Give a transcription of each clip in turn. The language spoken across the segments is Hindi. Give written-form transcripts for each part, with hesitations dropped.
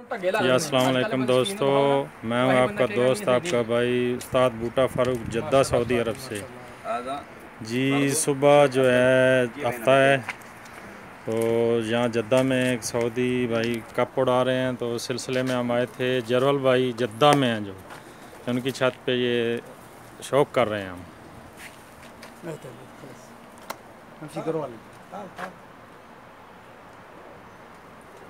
जी अस्सलाम वालेकुम दोस्तों, मैं हूं आपका दोस्त आपका भाई उस्ताद बूटा फ़ारूक जद्दा सऊदी अरब से। जी सुबह जो है हफ्ता है तो यहाँ जद्दा में एक सऊदी भाई कप उड़ा रहे हैं, तो उस सिलसिले में हम आए थे। जरवल भाई जद्दा में हैं जो उनकी छत पे ये शौक कर रहे हैं हम।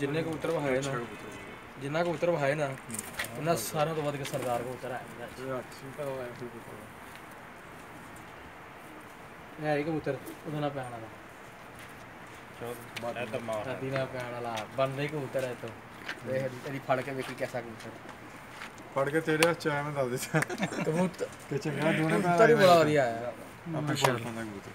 जिन्ने कबूतर है ना, जिन्ना कबूतर है ना, उन्हें सारों तो बाद के सरदार कबूतर है यार। ये कबूतर उधर पे आना था, दीना पे आना ला बन रही कबूतर है। तो तेरी फाड़ के देखी कैसा कबूतर फाड़ के तेरे चाय में डाल देता कबूतर। के चंगा दोनों में कबूतर ही बड़ा बढ़िया है। अपने फाड़ पाना कबूतर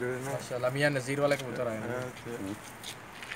जो है ना माशाल्लाह मियां नज़ीर वाले कबूतर आए हैं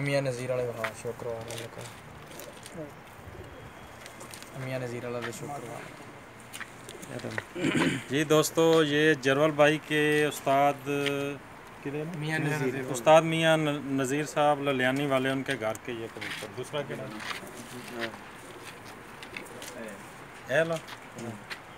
मियां नज़ीर वाले हाँ शुक्र मियां नज़ीर वाले शुक्र। जी दोस्तों, ये जरवल भाई के उस्ताद मियां नज़ीर, उस्ताद मियां नज़ीर साहब ललियानी वाले, उनके घर के ये कबूतर। दूसरा क्या है?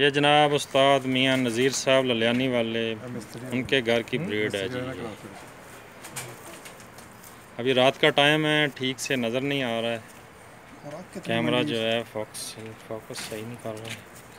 ये जनाब उस्ताद मियां नज़ीर साहब ललियानी वाले, उनके घर की ब्रीड है जी। अभी रात का टाइम है, ठीक से नज़र नहीं आ रहा है, कैमरा जो है फोकस सही नहीं कर रहा है।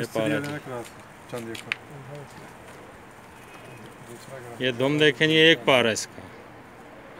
ये पा रहे थे। चंद देखो ये दुम देखें, ये एक पार है इसका।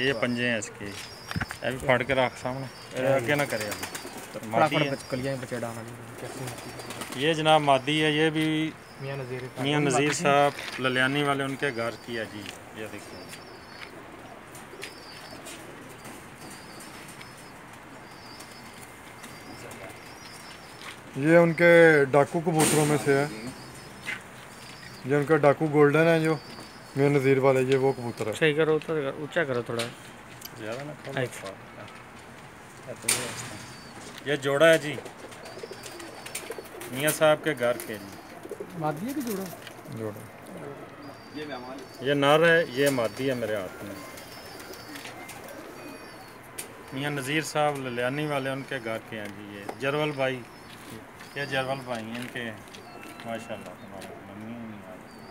ये पंजे हैं इसके, अभी फाड़ के रख सामने, आगे ना करे अभी। मादी है। कलियां बचे डालना कैसे। ये जनाब मादी है, ये भी मियां नज़ीर मियां नज़ीर साहब ललियानी वाले उनके घर की है जी। ये देखिए ये उनके डाकू कबूतरों में से है, ये उनका डाकू गोल्डन है जो मियां नज़ीर वाले, ये वो कबूतर है। सही करो तो ऊंचा करो थोड़ा ज़्यादा ना। ये जोड़ा है जी मियां साहब के घर के जी। मादी है कि जोड़ा? जोड़ा ये नर है, ये मादी है मेरे हाथ में। मियां नज़ीर साहब ललियानी वाले उनके घर के हैं जी। ये जरवल भाई, ये जरवल भाई हैं इनके, माशाल्लाह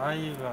आइएगा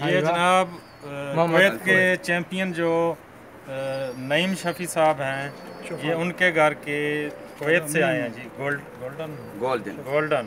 ये जनाब कुवैत के चैंपियन जो नईम शफी साहब हैं ये उनके घर के कुवैत से आए हैं जी गोल्डन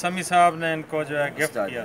समी साहब ने इनको जो है गिफ्ट उस्ताद। किया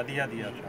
हदिया दिया था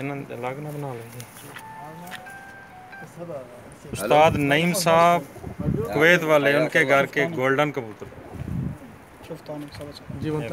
इन्होंने अलग ना बना लेंगे उस्ताद नईम साहब कुवैत वाले उनके घर के गोल्डन कबूतर जी वंत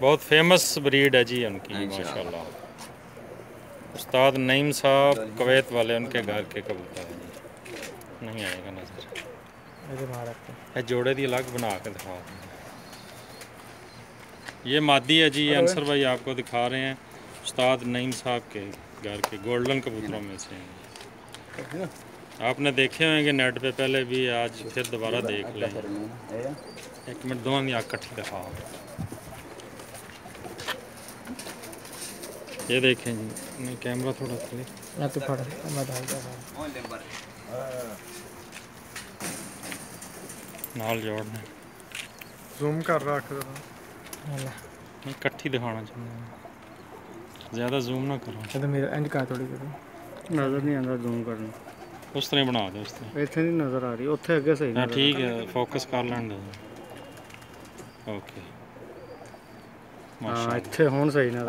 बहुत फेमस ब्रीड है जी उनकी इंशाअल्लाह। माशाल्लाह उस्ताद नईम साहब कुवैत वाले उनके घर के कबूतर हैं जी नहीं आएगा नजर इधर मार रखते ये जोड़े दी अलग बना के दिखाओ ये मादी है जी ये अंसर भाई आपको दिखा रहे हैं उस्ताद नईम साहब के घर के गोल्डन कबूतरों में से हैं। आपने देखे होंगे नेट पे पहले भी आज फिर दोबारा देख लें एक मिनट दोनों की आँख इकट्ठी दिखाओ ये देखें जी नहीं कैमरा थोड़ा थले मैं तो पढ़ मैं डाल दे नाल जोड़ना ਜ਼ੂਮ ਕਰ ਰੱਖ नहीं इकट्ठी दिखाना चाहता हूँ ज़्यादा जूम ना करो तो मेरा एंड का थोड़ी करो नज़र नहीं आता जूम करना उस तरह बना दो उस तरह इतने नहीं नज़र आ रही उत्थे अगे सही हाँ ठीक है फोकस कर लें दो ओके हाँ माशाल्लाह इतने होन सही नज़र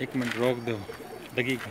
एक मिनट रोक दो दकीका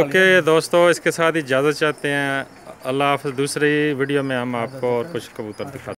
ओके दोस्तों इसके साथ इजाज़त चाहते हैं अल्लाह हाफ़िज़ दूसरी वीडियो में हम आपको और कुछ कबूतर दिखाते हैं